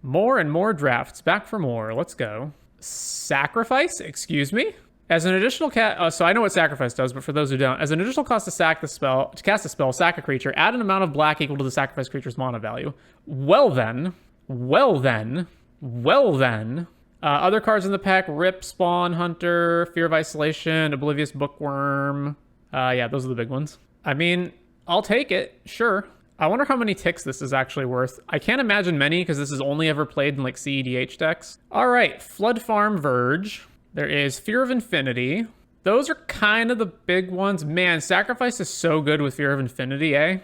More and more drafts. Back for more. Let's go. Sacrifice? Excuse me? As an additional so I know what sacrifice does, but for those who don't, as an additional cost to cast a spell, sack a creature, add an amount of black equal to the sacrifice creature's mana value. Well then. Other cards in the pack: Rip, Spawn, Hunter, Fear of Isolation, Oblivious Bookworm. Yeah, those are the big ones. I mean, I'll take it, sure. I wonder how many ticks this is actually worth. I can't imagine many because this is only ever played in like CEDH decks. All right, Flood Farm Verge. There is Fear of Infinity. Those are kind of the big ones. Man, Sacrifice is so good with Fear of Infinity, eh?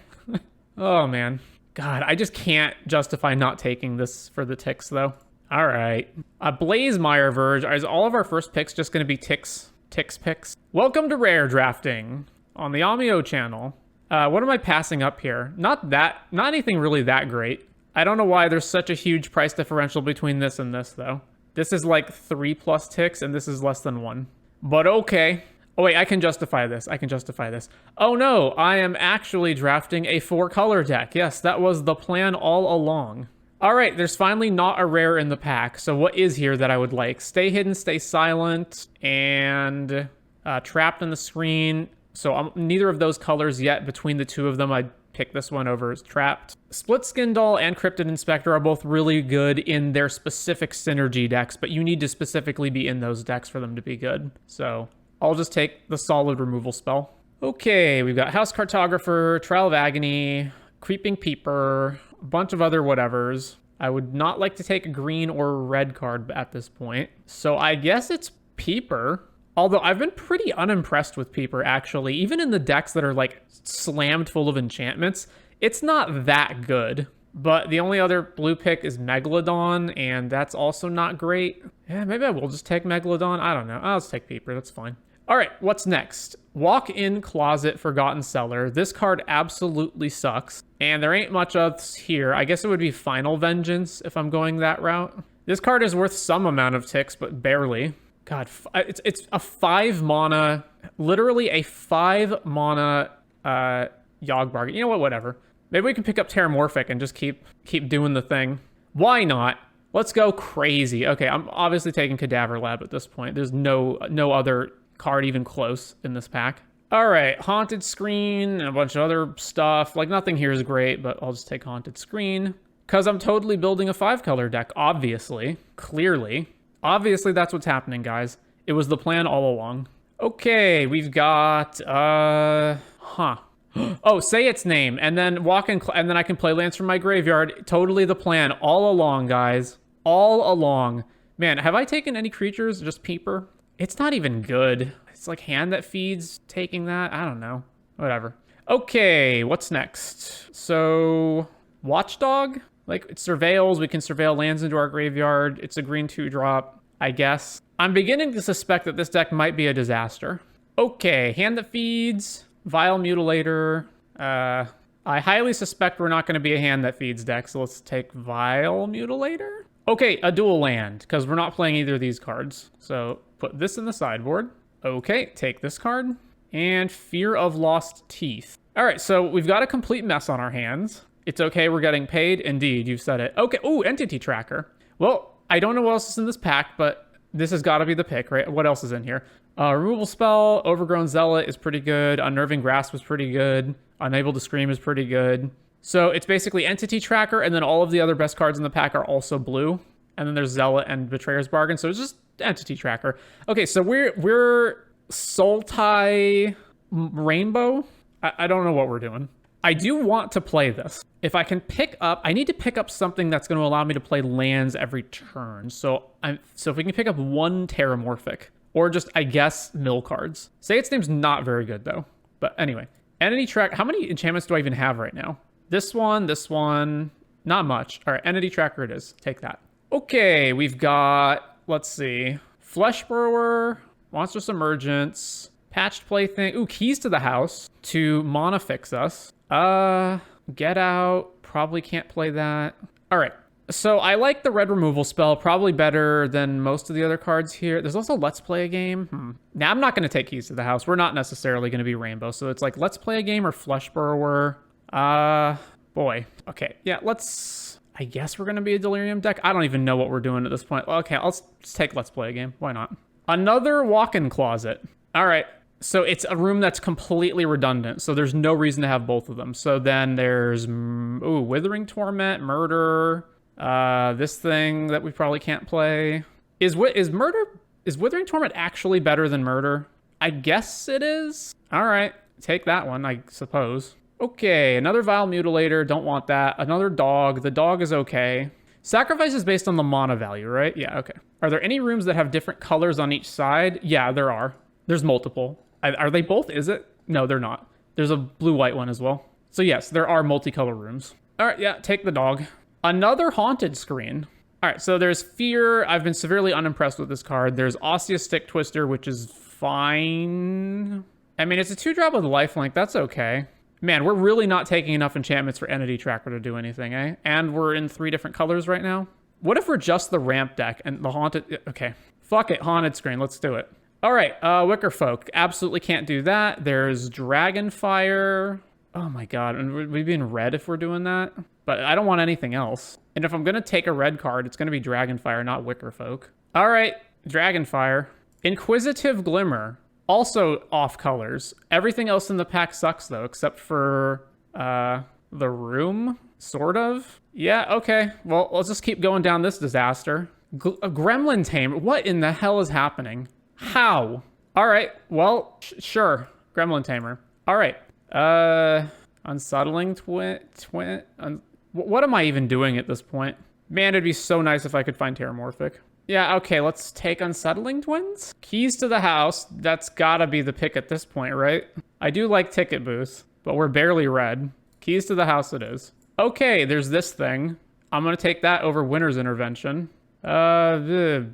Oh, man. God, I just can't justify not taking this for the ticks, though. All right. Blazemire Verge. Is all of our first picks just going to be ticks picks? Welcome to Rare Drafting on the Amio channel. What am I passing up here? Not anything really that great. I don't know why there's such a huge price differential between this and this, though. This is like 3+ ticks, and this is less than 1. But okay. Oh, wait, I can justify this. Oh, no, I am actually drafting a 4-color deck. Yes, that was the plan all along. All right, there's finally not a rare in the pack. So what is here that I would like? Stay Hidden, Stay Silent, and Trapped in the Screen. So I'm neither of those colors yet. Between the two of them, I'd pick this one over Trapped. Split Skin Doll and Cryptid Inspector are both really good in their specific synergy decks, but you need to specifically be in those decks for them to be good. So I'll just take the solid removal spell. Okay, we've got House Cartographer, Trial of Agony, Creeping Peeper, a bunch of other whatevers. I would not like to take a green or red card at this point. So I guess it's Peeper. Although I've been pretty unimpressed with Peeper, actually. Even in the decks that are, like, slammed full of enchantments, it's not that good. But the only other blue pick is Megalodon, and that's also not great. Yeah, maybe I will just take Megalodon. I don't know. I'll just take Peeper. That's fine. All right, what's next? Walk-in Closet, Forgotten Cellar. This card absolutely sucks, and there ain't much else here. I guess it would be Final Vengeance if I'm going that route. This card is worth some amount of ticks, but barely. God, it's a 5 mana, literally a 5 mana Yogg Bargain. You know what? Whatever. Maybe we can pick up Terramorphic and just keep doing the thing. Why not? Let's go crazy. Okay, I'm obviously taking Cadaver Lab at this point. There's no other card even close in this pack. All right, Haunted Screen and a bunch of other stuff. Like, nothing here is great, but I'll just take Haunted Screen because I'm totally building a 5-color deck, obviously, clearly. Obviously, that's what's happening, guys. It was the plan all along. Okay, we've got, Oh, say its name, and then and then I can play lands from my graveyard. Totally the plan all along, guys. All along. Man, have I taken any creatures? Just Peeper? It's not even good. It's like Hand That Feeds taking that. I don't know. Whatever. Okay, what's next? So, Watchdog? Like, it surveils. We can surveil lands into our graveyard. It's a green 2-drop, I guess. I'm beginning to suspect that this deck might be a disaster. Okay, Hand That Feeds, Vile Mutilator. I highly suspect we're not going to be a Hand That Feeds deck, so let's take Vile Mutilator. Okay, a dual land, because we're not playing either of these cards. So put this in the sideboard. Okay, take this card. And Fear of Lost Teeth. All right, so we've got a complete mess on our hands. It's okay, we're getting paid. Indeed, you said it. Okay, ooh, Entity Tracker. Well, I don't know what else is in this pack, but this has got to be the pick, right? What else is in here? Removal Spell, Overgrown Zealot is pretty good. Unnerving Grasp is pretty good. Unable to Scream is pretty good. So it's basically Entity Tracker, and then all of the other best cards in the pack are also blue. And then there's Zealot and Betrayer's Bargain, so it's just Entity Tracker. Okay, so we're Sultai Rainbow? I don't know what we're doing. I do want to play this. If I can pick up, I need to pick up something that's going to allow me to play lands every turn. So if we can pick up 1 Terramorphic, or just, I guess, mill cards. Say its name's not very good, though. But anyway, Entity Tracker. How many enchantments do I even have right now? This one, not much. All right, Entity Tracker it is. Take that. Okay, we've got, let's see, Flesh Burrower, Monstrous Emergence, Patched Plaything. Ooh, Keys to the House to mana fix us. Get Out. Probably can't play that. All right. So I like the red removal spell probably better than most of the other cards here. There's also Let's Play a Game. Now, I'm not going to take Keys to the House. We're not necessarily going to be Rainbow. So it's like Let's Play a Game or Flesh Burrower. Boy. Okay. Yeah, let's I guess we're going to be a Delirium deck. I don't even know what we're doing at this point. Okay, let's take Let's Play a game. Why not? Another walk-in closet. All right. So it's a room that's completely redundant. So there's no reason to have both of them. So then there's, Withering Torment, Murder, this thing that we probably can't play. Is Withering Torment actually better than Murder? I guess it is. All right. Take that one, I suppose. Okay, another Vile Mutilator. Don't want that. Another dog. The dog is okay. Sacrifice is based on the mana value, right? Yeah, okay. Are there any rooms that have different colors on each side? Yeah, there are. There's multiple. Are they both? Is it? No, they're not. There's a blue-white one as well. So yes, there are multicolor rooms. All right, yeah, take the dog. Another haunted screen. All right, so there's Fear. I've been severely unimpressed with this card. There's Osseous Stick Twister, which is fine. I mean, it's a 2-drop with lifelink. That's okay. Man, we're really not taking enough enchantments for Entity Tracker to do anything, eh? And we're in 3 different colors right now. What if we're just the ramp deck and the haunted... Okay, fuck it, haunted screen. Let's do it. All right, Wicker Folk. Absolutely can't do that. There's Dragonfire. Oh my god, and we'd be in red if we're doing that. But I don't want anything else. And if I'm going to take a red card, it's going to be Dragonfire, not Wicker Folk. All right, Dragonfire. Inquisitive Glimmer. Also off colors. Everything else in the pack sucks, though, except for the room, sort of. Yeah, okay. Well, let's just keep going down this disaster. A Gremlin Tamer. What in the hell is happening? How? All right. Well, sure. Gremlin Tamer. All right. Unsettling what am I even doing at this point? Man, it'd be so nice if I could find Terramorphic. Yeah, okay, let's take Unsettling Twins. Keys to the House. That's gotta be the pick at this point, right? I do like Ticket Booth, but we're barely red. Keys to the House it is. Okay, there's this thing. I'm gonna take that over Winter's Intervention. I'm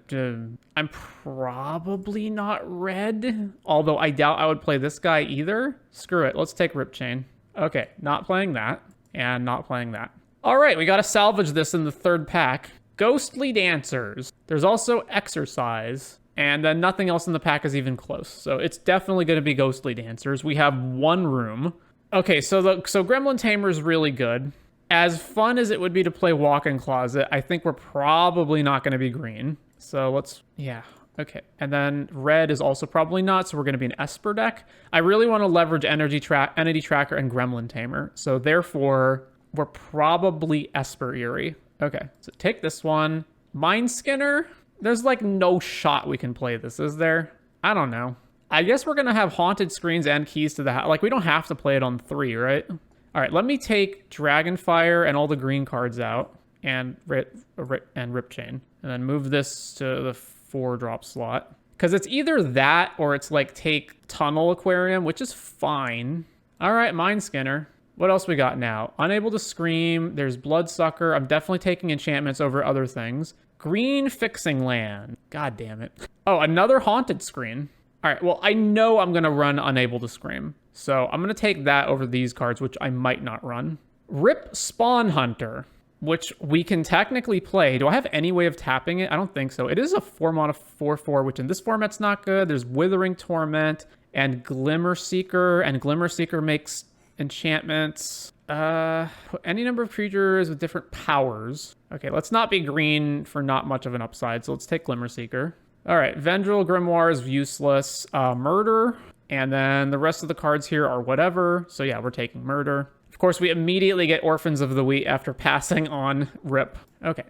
probably not red, although I doubt I would play this guy either. Screw it, let's take Rip Chain. Okay, not playing that, and not playing that. All right, we gotta salvage this in the 3rd pack. Ghostly Dancers. There's also Exercise, and then nothing else in the pack is even close. So it's definitely going to be Ghostly Dancers. We have 1 room. Okay, so Gremlin Tamer is really good. As fun as it would be to play Walk-in Closet, I think we're probably not going to be green. So let's, yeah, okay. And then red is also probably not, so we're going to be an Esper deck. I really want to leverage Entity Tracker and Gremlin Tamer. So therefore, we're probably Esper Eerie. Okay, so take this one. Mind Skinner? There's like no shot we can play this, is there? I don't know. I guess we're gonna have Haunted Screens and Keys to the House. Like, we don't have to play it on 3, right? All right, let me take Dragonfire and all the green cards out and Rip Chain. And then move this to the 4-drop slot. Because it's either that or it's like take Tunnel Aquarium, which is fine. All right, Mind Skinner. What else we got now? Unable to Scream. There's Bloodsucker. I'm definitely taking enchantments over other things. Green Fixing Land. God damn it. Oh, another Haunted Screen. All right, well, I know I'm going to run Unable to Scream. So I'm going to take that over these cards, which I might not run. Rip Spawn Hunter, which we can technically play. Do I have any way of tapping it? I don't think so. It is a 4-mana 4/4, which in this format's not good. There's Withering Torment and Glimmer Seeker, and Glimmer Seeker makes enchantments. Any number of creatures with different powers. Okay, let's not be green for not much of an upside, so let's take Glimmer Seeker. All right, Vendril Grimoire is useless. Murder, and then the rest of the cards here are whatever. So yeah, we're taking Murder. Of course, we immediately get Orphans of the Wheat after passing on Rip. Okay,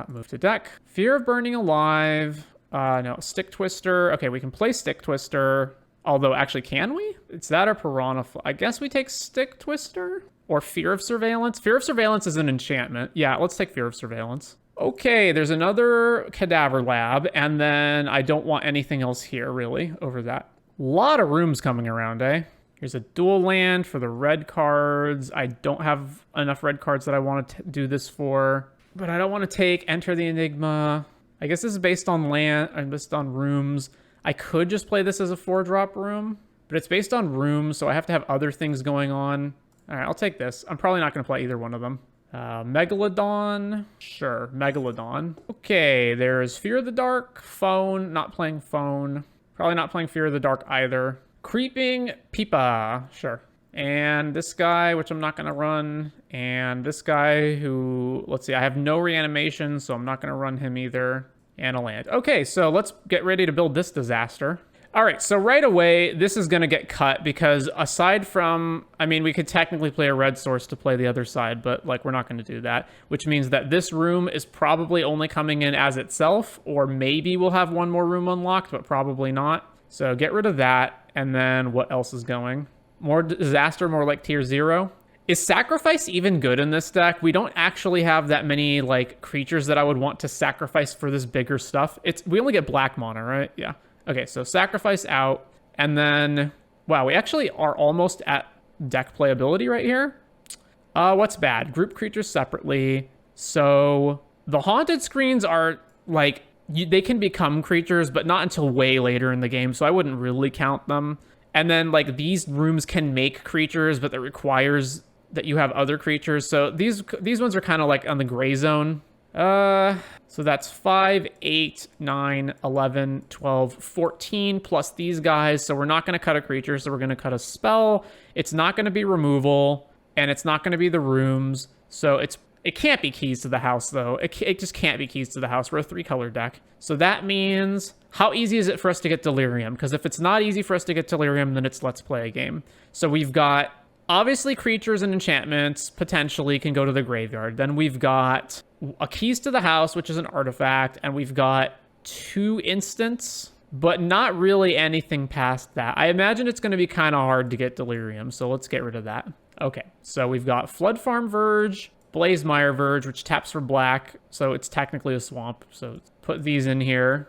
move to deck. Fear of Burning Alive. No, Stick Twister. Okay, we can play Stick Twister. Although, actually, can we? It's that or Piranha. I guess we take Stick Twister? Or Fear of Surveillance? Fear of Surveillance is an enchantment. Yeah, let's take Fear of Surveillance. Okay, there's another Cadaver Lab, and then I don't want anything else here, really, over that. A lot of rooms coming around, eh? Here's a dual land for the red cards. I don't have enough red cards that I want to do this for. But I don't want to take Enter the Enigma. I guess this is based on land, based on rooms. I could just play this as a 4-drop room, but it's based on rooms, so I have to have other things going on. All right, I'll take this. I'm probably not going to play either one of them. Megalodon. Sure, Megalodon. Okay, there's Fear of the Dark, Phone. Not playing Phone. Probably not playing Fear of the Dark either. Creeping Peepa. Sure. And this guy, which I'm not going to run. And this guy who, let's see, I have no reanimation, so I'm not going to run him either. And a land. Okay, so let's get ready to build this disaster. All right, so right away, this is going to get cut because aside from, I mean, we could technically play a red source to play the other side, but like we're not going to do that, which means that this room is probably only coming in as itself, or maybe we'll have one more room unlocked, but probably not. So get rid of that, and then what else is going? More disaster, more like tier 0. Is sacrifice even good in this deck? We don't actually have that many like creatures that I would want to sacrifice for this bigger stuff. We only get black mana, right? Yeah. Okay, so sacrifice out, and then, wow, we actually are almost at deck playability right here. What's bad? Group creatures separately. So the haunted screens are like, they can become creatures, but not until way later in the game, so I wouldn't really count them. And then like these rooms can make creatures, but that requires that you have other creatures. So these ones are kind of like on the gray zone. So that's 5, 8, 9, 11, 12, 14 plus these guys. So we're not going to cut a creature. So we're going to cut a spell. It's not going to be removal, and it's not going to be the rooms. So it can't be keys to the house though. It just can't be keys to the house. We're a 3-color deck. So that means how easy is it for us to get Delirium? Because if it's not easy for us to get Delirium, then it's let's play a game. So we've got obviously creatures and enchantments potentially can go to the graveyard. Then we've got a keys to the house, which is an artifact, and we've got 2 instants, but not really anything past that. I imagine it's going to be kind of hard to get Delirium, so let's get rid of that. Okay, so we've got Flood Farm Verge, Blazemire Verge, which taps for black, so it's technically a swamp. So put these in here.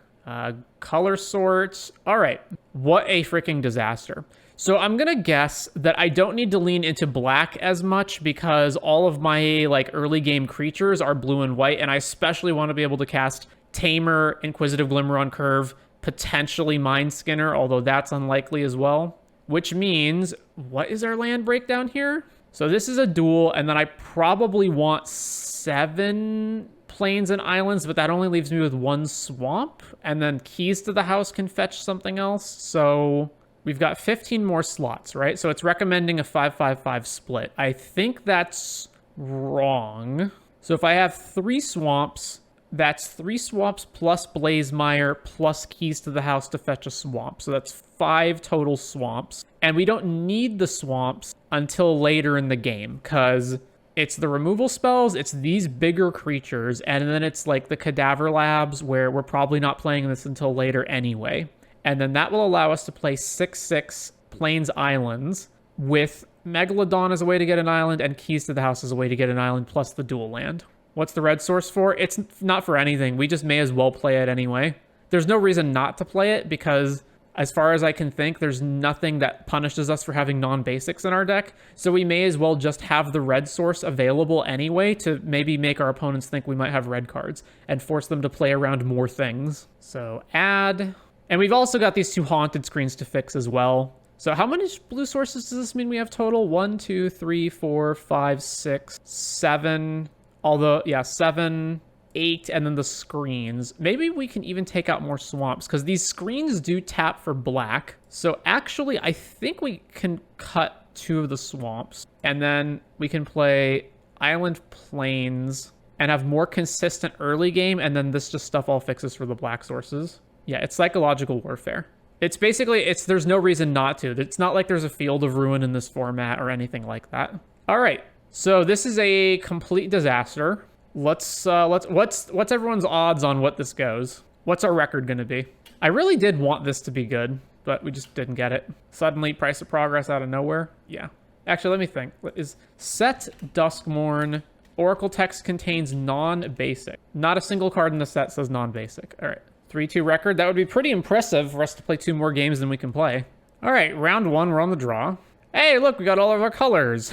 Color sort. All right, what a freaking disaster. So I'm going to guess that I don't need to lean into black as much because all of my like early game creatures are blue and white, and I especially want to be able to cast Tamer, Inquisitive Glimmer on curve, potentially Mind Skinner, although that's unlikely as well. Which means, what is our land breakdown here? So this is a duel, and then I probably want 7 plains and islands, but that only leaves me with 1 swamp, and then keys to the house can fetch something else. So we've got 15 more slots, right? So it's recommending a 5-5-5 split. I think that's wrong. So if I have 3 swamps, that's 3 swamps plus Blazemire plus keys to the house to fetch a swamp. So that's 5 total swamps. And we don't need the swamps until later in the game because it's the removal spells, it's these bigger creatures, and then it's like the Cadaver Labs where we're probably not playing this until later anyway. And then that will allow us to play 6/6 Plains Islands with Megalodon as a way to get an island and Keys to the House as a way to get an island plus the dual land. What's the red source for? It's not for anything. We just may as well play it anyway. There's no reason not to play it because as far as I can think, there's nothing that punishes us for having non-basics in our deck. So we may as well just have the red source available anyway to maybe make our opponents think we might have red cards and force them to play around more things. So add. And we've also got these 2 haunted screens to fix as well. So how many blue sources does this mean we have total? 1, 2, 3, 4, 5, 6, 7. Although, yeah, 7, 8, and then the screens. Maybe we can even take out more swamps because these screens do tap for black. So actually, I think we can cut 2 of the swamps. And then we can play Island Plains and have more consistent early game. And then this just stuff all fixes for the black sources. Yeah, it's psychological warfare. It's basically, there's no reason not to. It's not like there's a Field of Ruin in this format or anything like that. All right, so this is a complete disaster. What's everyone's odds on what this goes? What's our record gonna be? I really did want this to be good, but we just didn't get it. Suddenly, price of progress out of nowhere. Yeah. Actually, let me think. What is set Duskmourn? Oracle text contains non-basic. Not a single card in the set says non-basic. All right. 3-2 record. That would be pretty impressive for us to play 2 more games than we can play. All right, round 1, we're on the draw. Hey, look, we got all of our colors.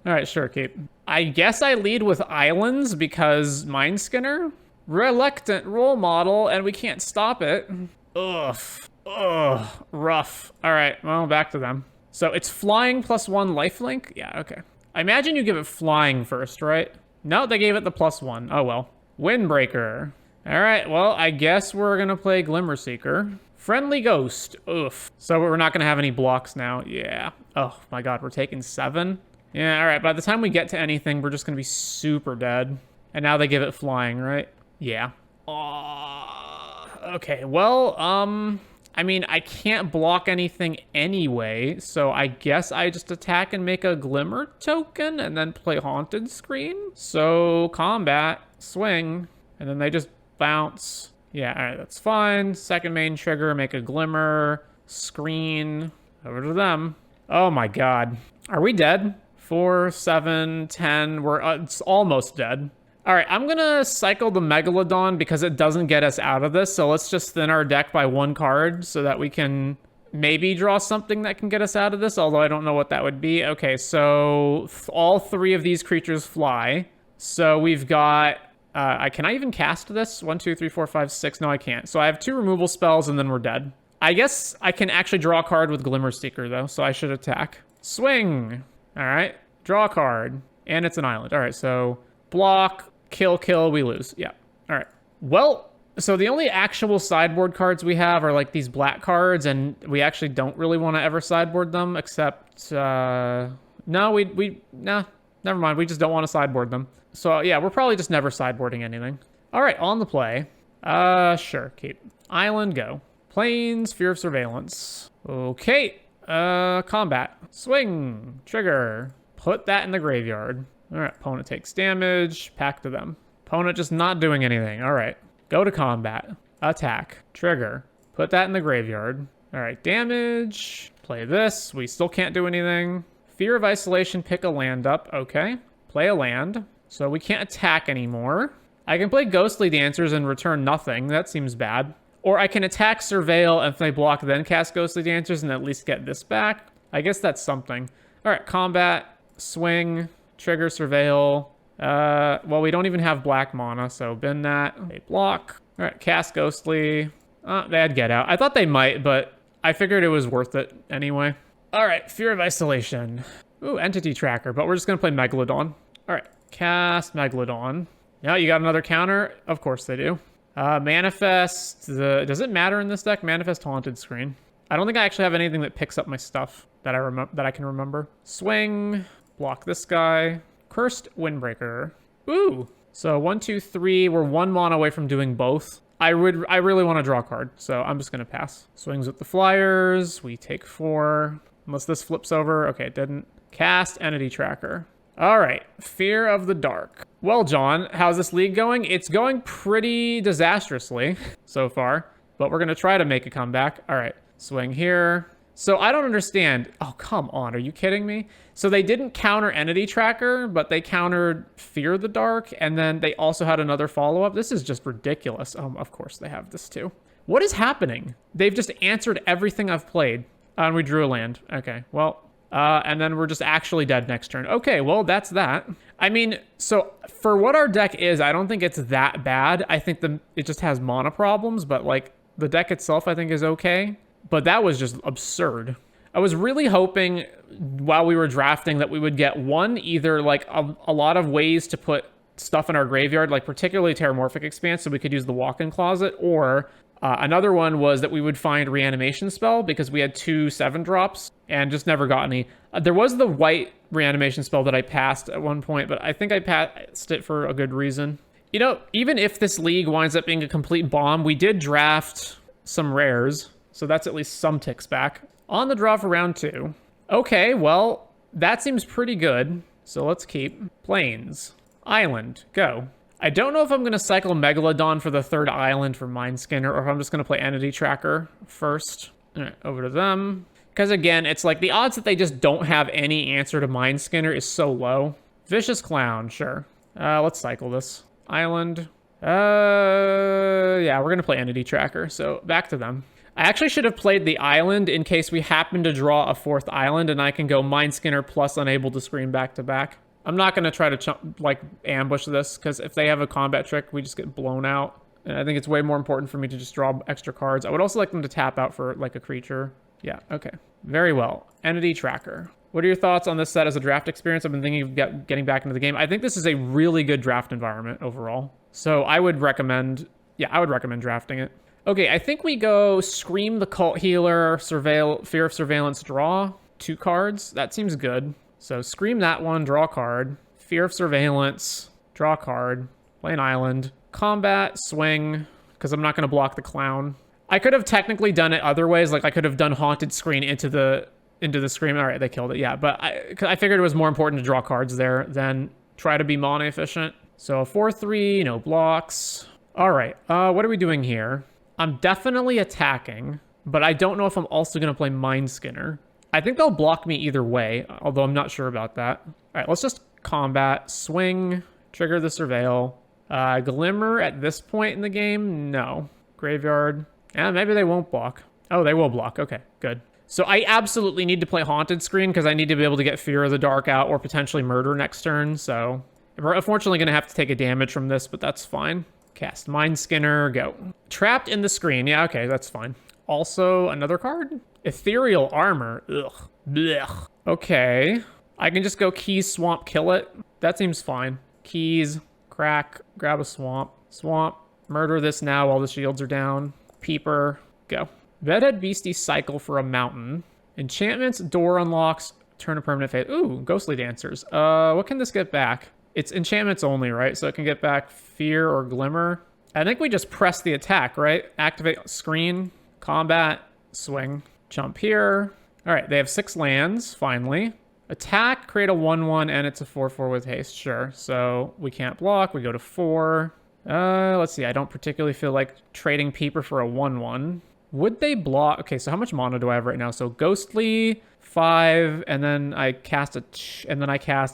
All right, sure, keep. I guess I lead with Islands because Mind Skinner? Reluctant role model, and we can't stop it. Ugh, rough. All right, well, back to them. So it's flying plus 1 lifelink? Yeah, okay. I imagine you give it flying first, right? No, they gave it the +1. Oh, well. Windbreaker. All right, well, I guess we're going to play Glimmer Seeker Friendly Ghost. Oof. So we're not going to have any blocks now. Yeah. Oh my god, we're taking 7? Yeah, all right. By the time we get to anything, we're just going to be super dead. And now they give it flying, right? Yeah. Okay, well, I mean, I can't block anything anyway, so I guess I just attack and make a Glimmer token and then play Haunted Screen. So, combat, swing, and then they just bounce. Yeah, all right, that's fine. Second main trigger, make a Glimmer, screen, over to them. Oh my god. Are we dead? 4, 7, 10, we're it's almost dead. All right, I'm gonna cycle the Megalodon because it doesn't get us out of this. So let's just thin our deck by 1 card so that we can maybe draw something that can get us out of this, although I don't know what that would be. Okay, so all 3 of these creatures fly. So we've got, can I even cast this? 1, 2, 3, 4, 5, 6. No, I can't. So I have 2 removal spells and then we're dead. I guess I can actually draw a card with Glimmer Seeker though, so I should attack. Swing. All right, draw a card. And it's an island. All right, so block. Kill, we lose. Yeah. All right. Well, so the only actual sideboard cards we have are like these black cards, and we actually don't really want to ever sideboard them, except, no, nah, never mind. We just don't want to sideboard them. So yeah, we're probably just never sideboarding anything. All right, on the play. Sure, keep. Island, go. Plains, Fear of Surveillance. Okay. Combat. Swing. Trigger. Put that in the graveyard. All right, opponent takes damage, pack to them. Opponent just not doing anything. All right, go to combat, attack, trigger, put that in the graveyard. All right, damage, play this. We still can't do anything. Fear of Isolation, pick a land up. Okay, play a land. So we can't attack anymore. I can play Ghostly Dancers and return nothing. That seems bad. Or I can attack, surveil, and if they block, then cast Ghostly Dancers and at least get this back. I guess that's something. All right, combat, swing, trigger, surveil. Well, we don't even have black mana, so bin that. They block. All right, cast Ghostly. They had Get Out. I thought they might, but I figured it was worth it anyway. All right, Fear of Isolation. Ooh, Entity Tracker, but we're just going to play Megalodon. All right, cast Megalodon. Now you got another counter? Of course they do. Manifest. Does it matter in this deck? Manifest Haunted Screen. I don't think I actually have anything that picks up my stuff that I can remember. Swing. Block this guy. Cursed Windbreaker. Ooh. So 1, 2, 3. We're 1 mana away from doing both. I really want to draw a card, so I'm just gonna pass. Swings with the Flyers. We take 4. Unless this flips over. Okay, it didn't. Cast Entity Tracker. All right. Fear of the Dark. Well, John, how's this league going? It's going pretty disastrously so far, but we're gonna try to make a comeback. All right. Swing here. So I don't understand. Oh, come on. Are you kidding me? So they didn't counter Entity Tracker, but they countered Fear the Dark, and then they also had another follow-up. This is just ridiculous. Of course they have this too. What is happening? They've just answered everything I've played. And we drew a land. Okay, well, and then we're just actually dead next turn. Okay, well, that's that. I mean, so for what our deck is, I don't think it's that bad. I think it just has mana problems, but like the deck itself, I think is okay. But that was just absurd. I was really hoping while we were drafting that we would get either like a lot of ways to put stuff in our graveyard, like particularly Terramorphic Expanse, so we could use the walk-in closet, or another one was that we would find Reanimation Spell because we had 2 7-drops and just never got any. There was the white Reanimation Spell that I passed at one point, but I think I passed it for a good reason. You know, even if this league winds up being a complete bomb, we did draft some rares. So that's at least some ticks back. On the draw for round 2. Okay, well, that seems pretty good. So let's keep. Plains. Island. Go. I don't know if I'm going to cycle Megalodon for the 3rd island for Mindskinner, or if I'm just going to play Entity Tracker first. All right, over to them. Because again, it's like the odds that they just don't have any answer to Mindskinner is so low. Vicious Clown, sure. Let's cycle this. Island. Yeah, we're going to play Entity Tracker. So back to them. I actually should have played the island in case we happen to draw a 4th island and I can go Mindskinner plus unable to screen back to back. I'm not going to try to ambush this because if they have a combat trick, we just get blown out. And I think it's way more important for me to just draw extra cards. I would also like them to tap out for like a creature. Yeah, okay. Very well. Entity Tracker. What are your thoughts on this set as a draft experience? I've been thinking of getting back into the game. I think this is a really good draft environment overall. So I would recommend drafting it. Okay, I think we go Scream the Cult Healer, Fear of Surveillance, draw 2 cards. That seems good. So Scream that one, draw a card. Fear of Surveillance, draw a card. Play an island. Combat, swing, because I'm not going to block the clown. I could have technically done it other ways. Like I could have done Haunted Screen into the Scream. All right, they killed it. Yeah, but I figured it was more important to draw cards there than try to be mana efficient. So 4/3, no blocks. All right, what are we doing here? I'm definitely attacking, but I don't know if I'm also going to play Mind Skinner. I think they'll block me either way, although I'm not sure about that. All right, let's just combat, swing, trigger the Surveil. Glimmer at this point in the game? No. Graveyard. Yeah, maybe they won't block. Oh, they will block. Okay, good. So I absolutely need to play Haunted Screen because I need to be able to get Fear of the Dark out or potentially Murder next turn. So we're unfortunately going to have to take a damage from this, but that's fine. Cast Mind Skinner, go. Trapped in the Screen. Yeah, okay, that's fine. Also, another card? Ethereal Armor. Ugh. Blech. Okay. I can just go Keys, Swamp, kill it. That seems fine. Keys, crack, grab a Swamp. Swamp, murder this now while the shields are down. Peeper, go. Bedhead Beastie, cycle for a mountain. Enchantments, door unlocks, turn a permanent phase. Ooh, Ghostly Dancers. What can this get back? It's enchantments only, right? So it can get back Fear or Glimmer. I think we just press the attack, right? Activate Screen, combat, swing, jump here. All right, they have 6 lands, finally. Attack, create a 1/1, and it's a 4/4 with haste, sure. So we can't block, we go to 4. Let's see, I don't particularly feel like trading Peeper for a 1/1. Would they block? Okay, so how much mana do I have right now? So Ghostly, 5, and then I cast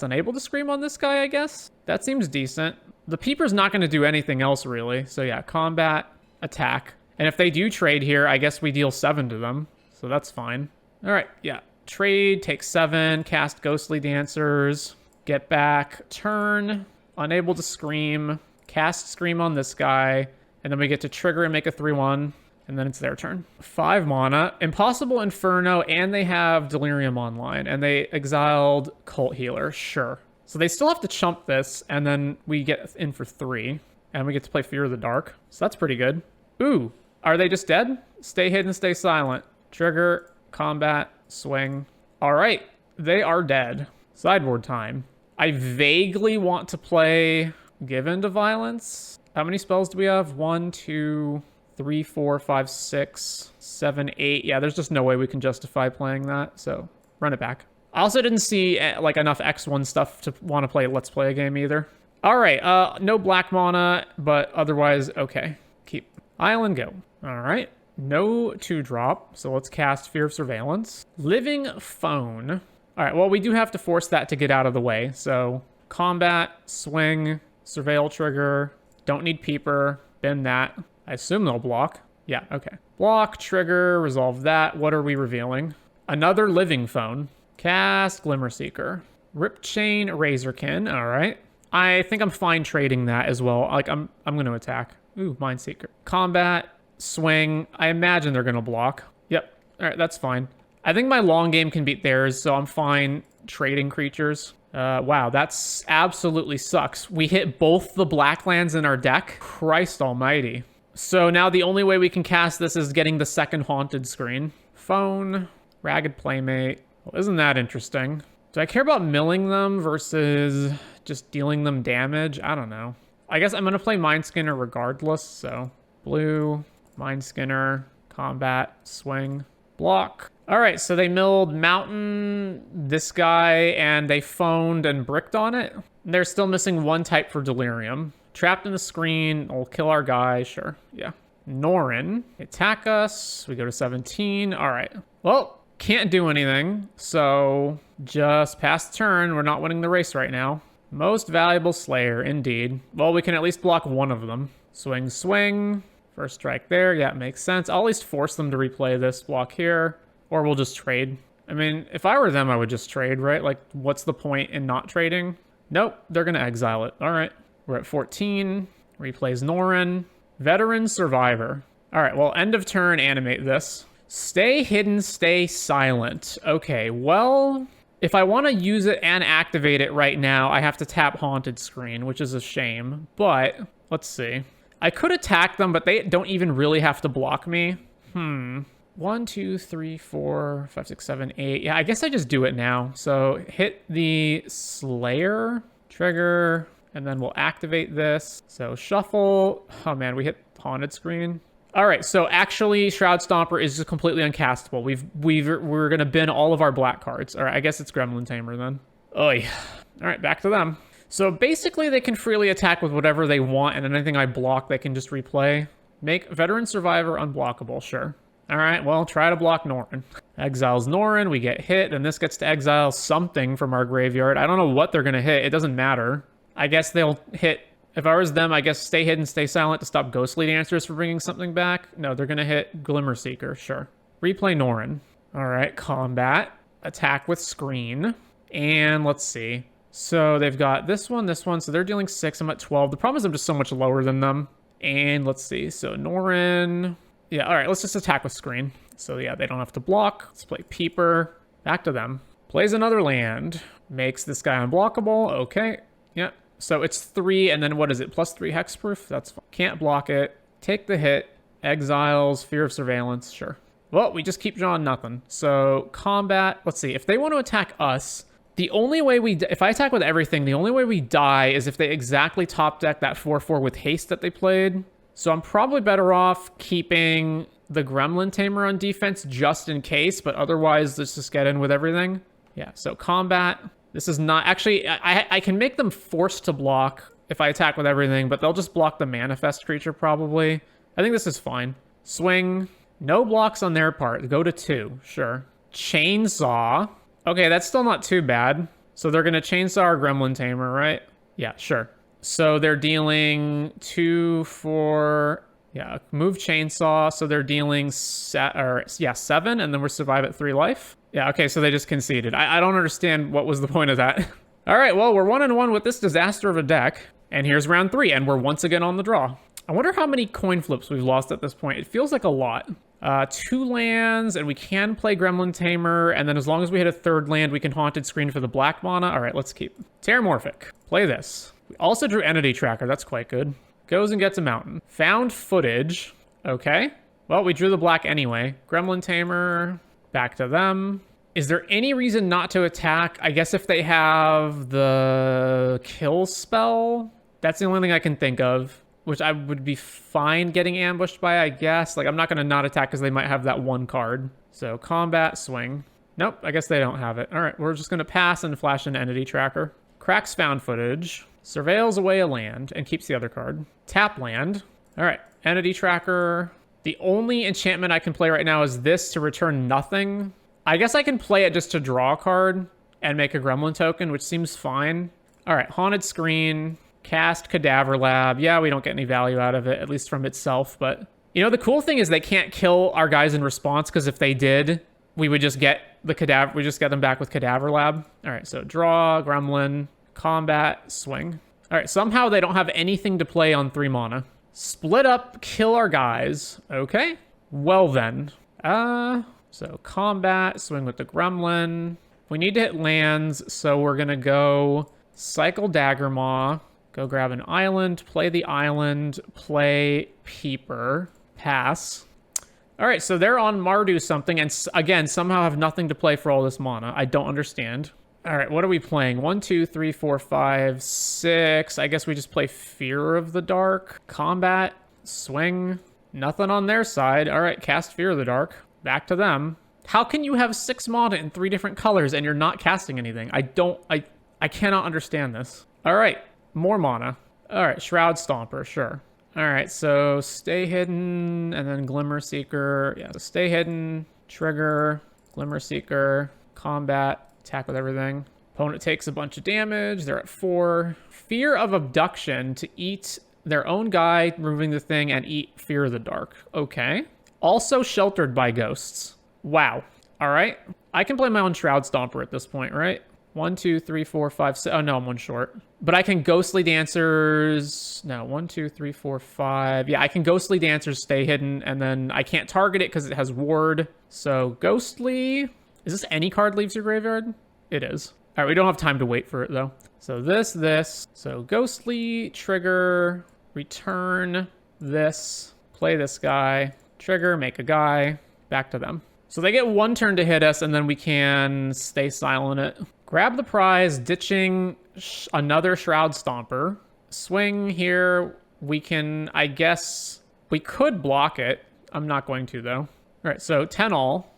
Unable to Scream on this guy, I guess? That seems decent. The Peeper's not going to do anything else, really. So yeah, combat, attack. And if they do trade here, I guess we deal 7 to them. So that's fine. All right, yeah. Trade, take 7, cast Ghostly Dancers, get back, turn, Unable to Scream, cast Scream on this guy, and then we get to trigger and make a 3/1. And then it's their turn. 5 mana, Impossible Inferno, and they have Delirium online, and they exiled Cult Healer, sure. So they still have to chump this, and then we get in for 3, and we get to play Fear of the Dark. So that's pretty good. Ooh, are they just dead? Stay hidden, stay silent. Trigger, combat, swing. All right, they are dead. Sideboard time. I vaguely want to play Give Into Violence. How many spells do we have? 1, 2... 3, 4, 5, 6, 7, 8. Yeah, there's just no way we can justify playing that. So run it back. I also didn't see like enough X1 stuff to want to play Let's Play a game either. All right, no black mana, but otherwise okay. Keep island, go. All right, no 2-drop. So let's cast Fear of Surveillance. Living Phone. All right, well, we do have to force that to get out of the way. So combat, swing, surveil trigger. Don't need Peeper. Bend that. I assume they'll block. Yeah, okay. Block, trigger, resolve that. What are we revealing? Another Living Phone. Cast Glimmer Seeker. Rip Chain, Razorkin. All right. I think I'm fine trading that as well. Like, I'm going to attack. Ooh, Mind Seeker. Combat, swing. I imagine they're going to block. Yep. All right, that's fine. I think my long game can beat theirs, so I'm fine trading creatures. Wow, that's absolutely sucks. We hit both the black lands in our deck. Christ almighty. So now the only way we can cast this is getting the second Haunted Screen. Phone, Ragged Playmate. Well, isn't that interesting? Do I care about milling them versus just dealing them damage? I don't know. I guess I'm going to play Mind Skinner regardless, so blue, Mind Skinner, combat, swing, block. All right, so they milled Mountain, this guy, and they phoned and bricked on it. They're still missing 1 type for Delirium. Trapped in the Screen, we'll kill our guy, sure, yeah. Norin, attack us, we go to 17, all right. Well, can't do anything, so just pass turn, we're not winning the race right now. Most Valuable Slayer, indeed. Well, we can at least block 1 of them. Swing, swing, first strike there, yeah, it makes sense. I'll at least force them to replay this block here, or we'll just trade. I mean, if I were them, I would just trade, right? Like, what's the point in not trading? Nope, they're gonna exile it, all right. We're at 14. Replays Norin. Veteran Survivor. All right, well, end of turn, animate this. Stay hidden, stay silent. Okay, well, if I want to use it and activate it right now, I have to tap Haunted Screen, which is a shame. But let's see. I could attack them, but they don't even really have to block me. 1, 2, 3, 4, 5, 6, 7, 8. Yeah, I guess I just do it now. So hit the Slayer, trigger, and then we'll activate this. So shuffle. Oh man, we hit Haunted Screen. All right, so actually Shroud Stomper is just completely uncastable. We're gonna bin all of our black cards. All right, I guess it's Gremlin Tamer then. Oy. All right, back to them. So basically they can freely attack with whatever they want, and anything I block they can just replay. Make Veteran Survivor unblockable, sure. All right, well, try to block Norrin. Exiles Norrin, we get hit, and this gets to exile something from our graveyard. I don't know what they're gonna hit, it doesn't matter. I guess they'll hit, if I was them, I guess Stay Hidden, Stay Silent to stop Ghostly Dancers from bringing something back. No, they're gonna hit Glimmer Seeker, sure. Replay Norrin. All right, combat, attack with Screen, and let's see. So they've got this one, so they're dealing 6, I'm at 12. The problem is I'm just so much lower than them. And let's see, so Norrin, yeah, all right, let's just attack with Screen. So yeah, they don't have to block. Let's play Peeper, back to them. Plays another land, makes this guy unblockable, okay, yeah. So it's 3, and then what is it, +3 hexproof? That's fine. Can't block it, take the hit, exiles, Fear of Surveillance, sure. Well, we just keep drawing nothing. So combat, let's see, if they want to attack us, the only way if I attack with everything, the only way we die is if they exactly top deck that 4/4 with haste that they played. So I'm probably better off keeping the Gremlin Tamer on defense just in case, but otherwise let's just get in with everything. Yeah, so combat. This is not, actually, I can make them forced to block if I attack with everything, but they'll just block the manifest creature probably. I think this is fine. Swing. No blocks on their part. Go to 2, sure. Chainsaw. Okay, that's still not too bad. So they're going to chainsaw our Gremlin Tamer, right? Yeah, sure. So they're dealing 2, 4... Yeah, move chainsaw. So they're dealing 7, and then we're survive at 3 life. Yeah, okay, so they just conceded. I don't understand what was the point of that. All right, well, we're 1-1 with this disaster of a deck. And here's round 3, and we're once again on the draw. I wonder how many coin flips we've lost at this point. It feels like a lot. 2 lands, and we can play Gremlin Tamer, and then as long as we hit a 3rd land, we can Haunted Screen for the black mana. All right, let's keep. Terramorphic. Play this. We also drew Entity Tracker. That's quite good. Goes and gets a mountain. Found Footage. Okay. Well, we drew the black anyway. Gremlin Tamer. Back to them. Is there any reason not to attack? I guess if they have the kill spell. That's the only thing I can think of. Which I would be fine getting ambushed by, I guess. Like, I'm not going to not attack because they might have that 1 card. So, combat, swing. Nope, I guess they don't have it. All right, we're just going to pass and flash an Entity Tracker. Cracks Found Footage. Surveils away a land and keeps the other card. Tap land. All right, Entity Tracker. The only enchantment I can play right now is this to return nothing. I guess I can play it just to draw a card and make a Gremlin token, which seems fine. All right, Haunted Screen. Cast Cadaver Lab. Yeah, we don't get any value out of it, at least from itself. But, you know, the cool thing is they can't kill our guys in response, because if they did, we would just get the Cadaver. We just get them back with Cadaver Lab. All right, so draw, Gremlin, combat, swing. All right, somehow they don't have anything to play on 3 mana. Split up, kill our guys. Okay, well then. So combat, swing with the Gremlin. We need to hit lands, so we're going to go Cycle Daggermaw. Go grab an island, play the island, play Peeper, pass. All right, so they're on Mardu something, and again, somehow have nothing to play for all this mana. I don't understand. All right, what are we playing? 1, 2, 3, 4, 5, 6. I guess we just play Fear of the Dark. Combat, swing, nothing on their side. All right, cast Fear of the Dark. Back to them. How can you have 6 mana in 3 different colors and you're not casting anything? I cannot understand this. All right. More mana. All right, Shroud Stomper, sure. All right, so Stay Hidden, and then Glimmer Seeker. Yeah, so Stay Hidden, trigger, Glimmer Seeker, combat, attack with everything. Opponent takes a bunch of damage. They're at 4. Fear of Abduction to eat their own guy, removing the thing, and eat Fear of the Dark. Okay. Also Sheltered by Ghosts. Wow. All right. I can play my own Shroud Stomper at this point, right? 1, 2, 3, 4, 5, 6. Oh, no, I'm 1 short. But I can Ghostly Dancers. No, 1, 2, 3, 4, 5. Yeah, I can Ghostly Dancers, Stay Hidden, and then I can't target it because it has Ward. So, Ghostly. Is this any card leaves your graveyard? It is. All right, we don't have time to wait for it, though. So, this. So, Ghostly, trigger, return. this, play this guy, trigger, make a guy, back to them. So they get 1 turn to hit us, and then we can stay silent it. Grab the prize, ditching another Shroud Stomper. Swing here. We can, I guess, we could block it. I'm not going to, though. All right, so 10 all.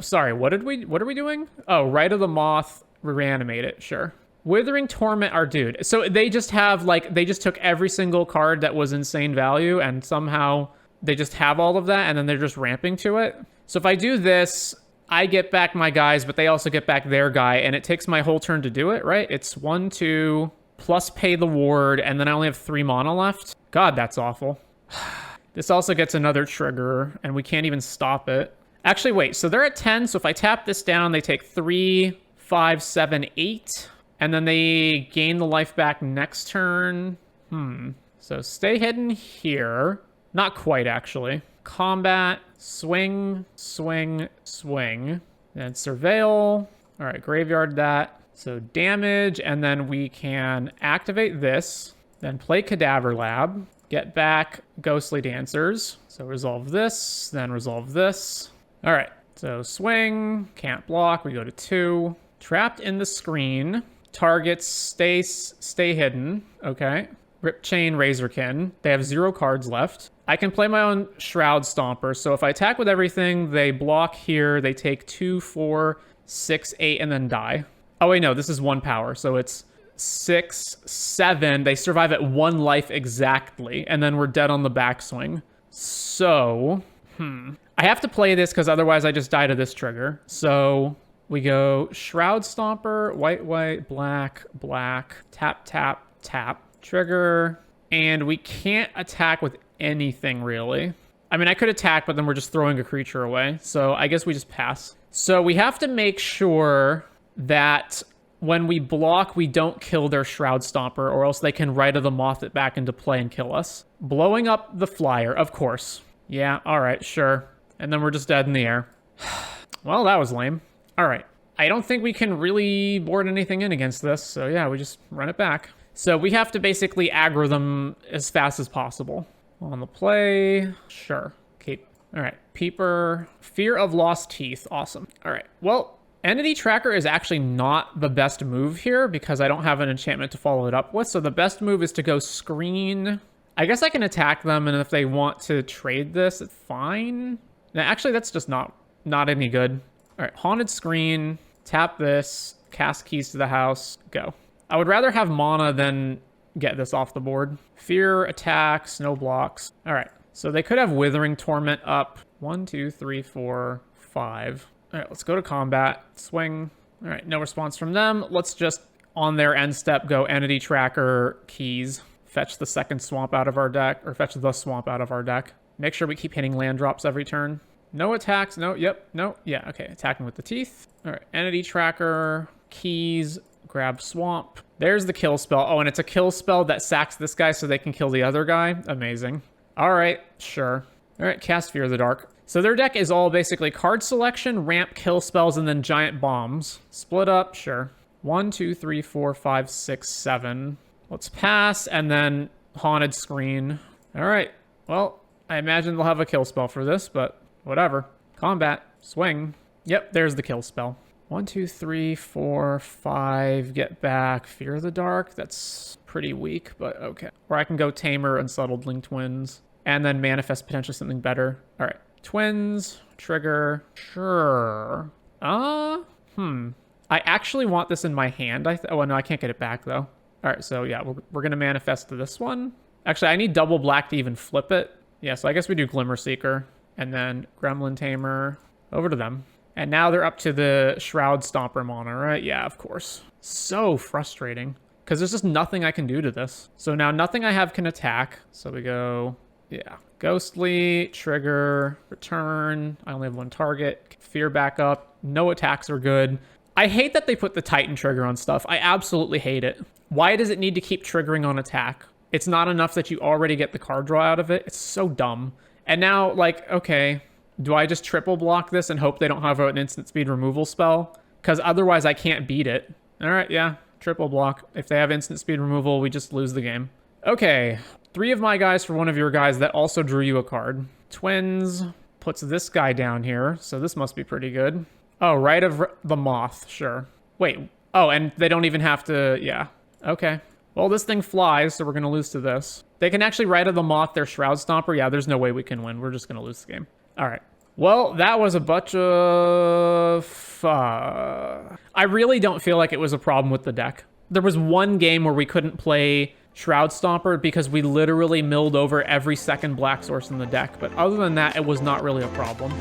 Sorry, what are we doing? Oh, Rite of the Moth, reanimate it, sure. Withering Torment our dude. So they just have, like, they just took every single card that was insane value, and somehow they just have all of that, and then they're just ramping to it. So if I do this, I get back my guys, but they also get back their guy, and it takes my whole turn to do it, right? It's 1, 2, plus pay the ward, and then I only have 3 mana left. God, that's awful. This also gets another trigger, and we can't even stop it. Actually, wait, so they're at 10, so if I tap this down, they take 3, 5, 7, 8, and then they gain the life back next turn. So stay hidden here. Not quite, actually. Combat, swing, swing, swing. Then surveil. All right, graveyard that. So damage, and then we can activate this. Then play Cadaver Lab. Get back Ghostly Dancers. So resolve this, then resolve this. All right, so swing, can't block. We go to 2. Trapped in the screen. Targets stay hidden. Okay. Rip Chain, Razorkin. They have 0 cards left. I can play my own Shroud Stomper. So if I attack with everything, they block here. They take 2, 4, 6, 8, and then die. Oh, wait, no, this is 1 power. So it's 6, 7. They survive at 1 life exactly. And then we're dead on the backswing. So, I have to play this because otherwise I just die to this trigger. So we go Shroud Stomper, white, white, black, black, tap, tap, tap, trigger. And we can't attack with anything, really. I mean, I could attack, but then we're just throwing a creature away. So I guess we just pass. So we have to make sure that when we block, we don't kill their Shroud Stomper, or else they can Rite of the Moth it back into play and kill us. Blowing up the flyer, of course. Yeah, all right, sure. And then we're just dead in the air. Well, that was lame. All right. I don't think we can really board anything in against this. So yeah, we just run it back. So we have to basically aggro them as fast as possible. On the play, sure. Keep. All right, Peeper. Fear of Lost Teeth, awesome. All right, well, Entity Tracker is actually not the best move here because I don't have an enchantment to follow it up with. So the best move is to go Screen. I guess I can attack them, and if they want to trade this, it's fine. Now, actually, that's just not any good. All right, Haunted Screen, tap this, cast Keys to the House, go. I would rather have mana than get this off the board. Fear, attacks, no blocks. All right, so they could have Withering Torment up. 1, 2, 3, 4, 5. All right, let's go to combat. Swing. All right, no response from them. Let's just, on their end step, go Entity Tracker, Keys. Fetch the second swamp out of our deck, or fetch the swamp out of our deck. Make sure we keep hitting land drops every turn. No attacks, no, yep, no, yeah, okay, attacking with the teeth. All right, Entity Tracker, Keys, grab swamp. There's the kill spell. Oh, and it's a kill spell that sacks this guy so they can kill the other guy. Amazing. All right, sure. All right, cast Fear of the Dark. So their deck is all basically card selection, ramp, kill spells, and then giant bombs. Split up, sure. 1, 2, 3, 4, 5, 6, 7. Let's pass, and then Haunted Screen. All right, well, I imagine they'll have a kill spell for this, but whatever. Combat, swing. Yep, there's the kill spell. 1, 2, 3, 4, 5, get back. Fear of the Dark, that's pretty weak, but okay. Or I can go Tamer, Unsettledling Twins, and then manifest potentially something better. All right, Twins, trigger, sure. I actually want this in my hand. Oh, no, I can't get it back, though. All right, so yeah, we're going to manifest this one. Actually, I need double black to even flip it. Yeah, so I guess we do Glimmer Seeker, and then Gremlin Tamer, over to them. And now they're up to the Shroud Stomper mana, right? Yeah, of course. So frustrating, because there's just nothing I can do to this. So now nothing I have can attack. So we go, yeah, Ghostly, trigger, return. I only have 1 target. Fear back up. No attacks are good. I hate that they put the Titan trigger on stuff. I absolutely hate it. Why does it need to keep triggering on attack? It's not enough that you already get the card draw out of it. It's so dumb. And now, like, okay, do I just triple block this and hope they don't have an instant speed removal spell? Because otherwise I can't beat it. All right, yeah, triple block. If they have instant speed removal, we just lose the game. Okay, 3 of my guys for 1 of your guys that also drew you a card. Twins puts this guy down here, so this must be pretty good. Oh, Rite of the Moth, sure. Wait, oh, and they don't even have to, yeah. Okay. Well, this thing flies, so we're going to lose to this. They can actually Rite of the Moth their Shroud Stomper. Yeah, there's no way we can win. We're just going to lose the game. All right. Well, that was a bunch of... I really don't feel like it was a problem with the deck. There was one game where we couldn't play Shroud Stomper because we literally milled over every second black source in the deck. But other than that, it was not really a problem.